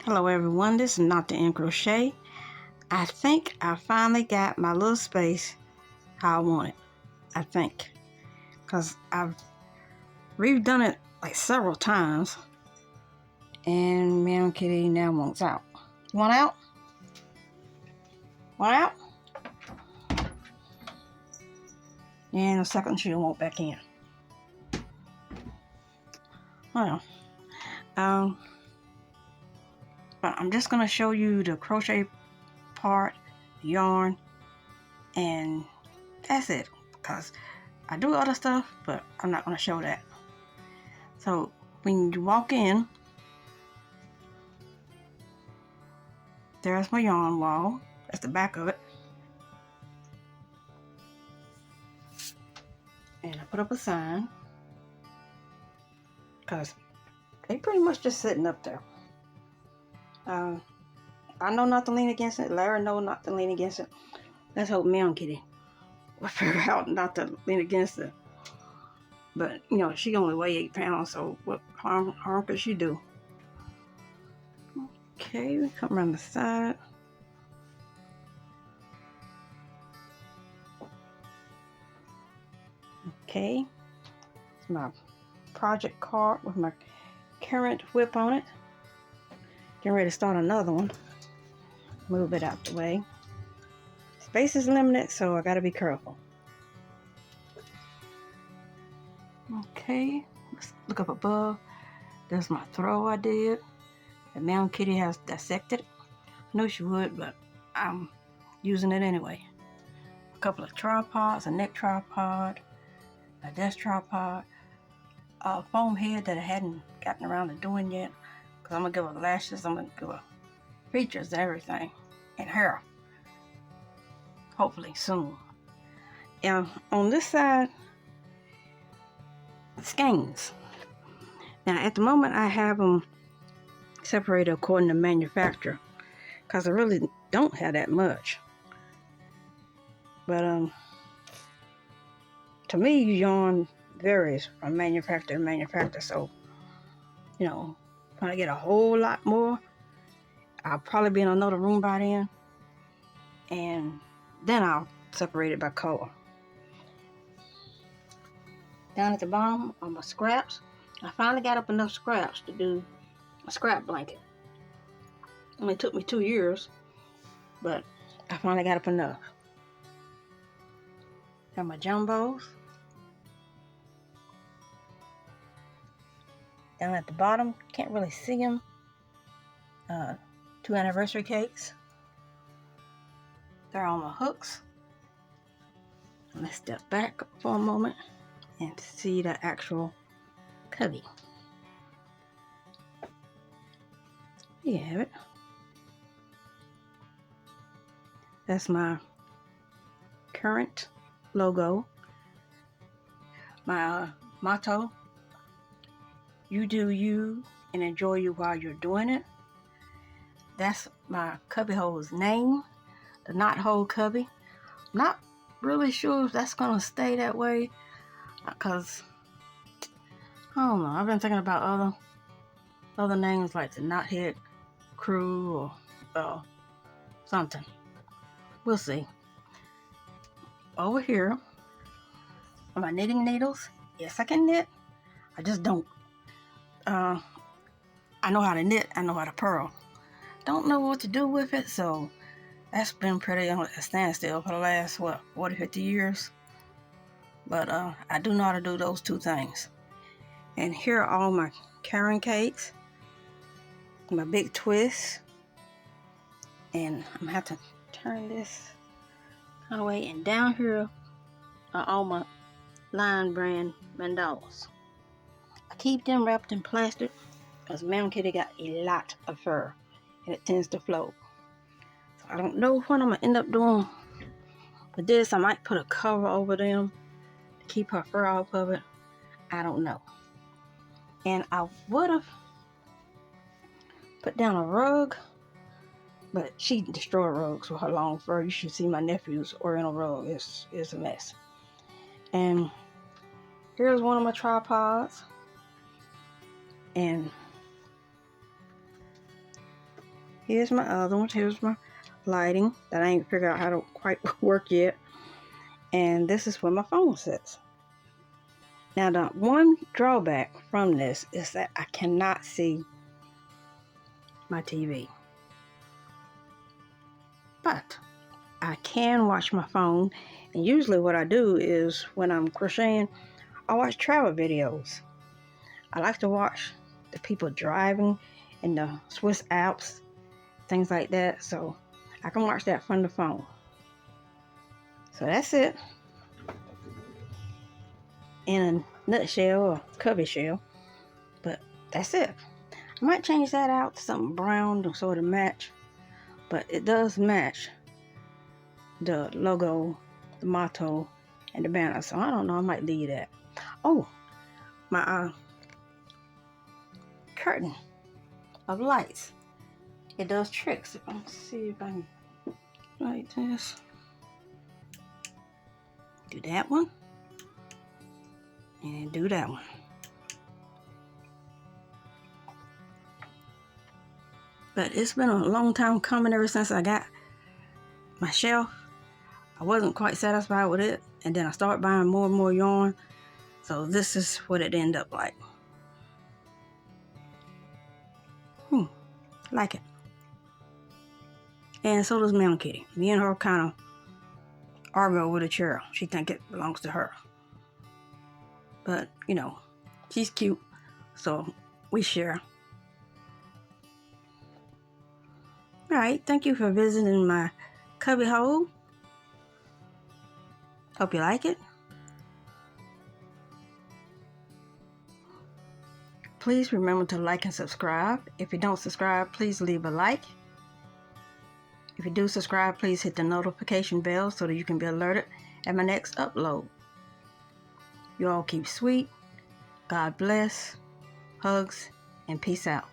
Hello everyone, this is Not the End Crochet. I think I finally got my little space how I want it. I think. Because I've redone it like several times. And Meon-Kitty now wants out. You want out? Want out? And in a second she'll want back in. Well, I'm just going to show you the crochet part, the yarn, and that's it. Because I do other stuff, but I'm not going to show that. So when you walk in, there's my yarn wall. That's the back of it. And I put up a sign because they pretty much just sitting up there. I know not to lean against it. Larry know not to lean against it. Let's hope Meon-Kitty will figure out not to lean against it. But, you know, she only weighs 8 pounds, so what harm could she do? Okay, we come around the side. Okay, it's my project card with my current whip on it. Getting ready to start another one. Move it out the way. Space is limited, so I gotta be careful. Okay, let's look up above. There's my throw I did. The Meon-Kitty has dissected it. I knew she would, but I'm using it anyway. A couple of tripods, a neck tripod, a desk tripod, a foam head that I hadn't gotten around to doing yet. Because I'm going to give her lashes, I'm going to give her features and everything, and hair. Hopefully soon. And on this side, skeins. Now at the moment I have them separated according to manufacturer, because I really don't have that much. But to me, yarn varies from manufacturer to manufacturer. So, you know, when I get a whole lot more, I'll probably be in another room by then, and then I'll separate it by color. Down at the bottom are my scraps. I finally got up enough scraps to do a scrap blanket. I mean, it took me 2 years, but I finally got up enough. Got my jumbos. Down at the bottom, can't really see them. 2 anniversary cakes. They're on my hooks. Let's step back for a moment and see the actual cubby. There you have it. That's my current logo. My motto: you do you and enjoy you while you're doing it. That's my cubby hole's name, the knot hole cubby. Not really sure if that's gonna stay that way, because I don't know. I've been thinking about other names like the Knothead Crew or something. We'll see. Over here are my knitting needles. Yes, I can knit. I just don't. I know how to knit. I know how to purl. Don't know what to do with it, so that's been pretty on a standstill for the last, 40, 50 years. But I do know how to do those 2 things. And here are all my carrying cakes, my big twist. And I'm gonna have to turn this kind of way. And down here are all my Lion brand mandalas. I keep them wrapped in plastic because Meon-Kitty got a lot of fur and it tends to float. So I don't know what I'm gonna end up doing with this. I might put a cover over them to keep her fur off of it. I don't know. And I would have put down a rug, but she destroyed rugs with her long fur. You should see my nephew's oriental rug. It's a mess. And here's one of my tripods. And Here's my other ones. Here's my lighting that I ain't figured out how to quite work yet. And this is where my phone sits. Now the one drawback from this is that I cannot see my TV. But I can watch my phone, and usually what I do is when I'm crocheting, I watch travel videos. I like to watch the people driving in the Swiss Alps, things like that, so I can watch that from the phone. So that's it in a nutshell, or cubby shell, but that's it. I might change that out to something brown to sort of match, but it does match the logo, the motto, and the banner, so I don't know, I might leave that. Oh, my curtain of lights, it does tricks. Let's see if I can like this. Do that one and do that one. But it's been a long time coming ever since I got my shelf. I wasn't quite satisfied with it, and then I started buying more and more yarn, so this is what it ended up like. Like it. And so does Meon-Kitty. Me and her kind of argue over the chair. She think it belongs to her, but you know, she's cute, so we share. Alright, thank you for visiting my cubby hole. Hope you like it. Please remember to like and subscribe. If you don't subscribe, please leave a like. If you do subscribe, please hit the notification bell so that you can be alerted at my next upload. You all keep sweet. God bless. Hugs and peace out.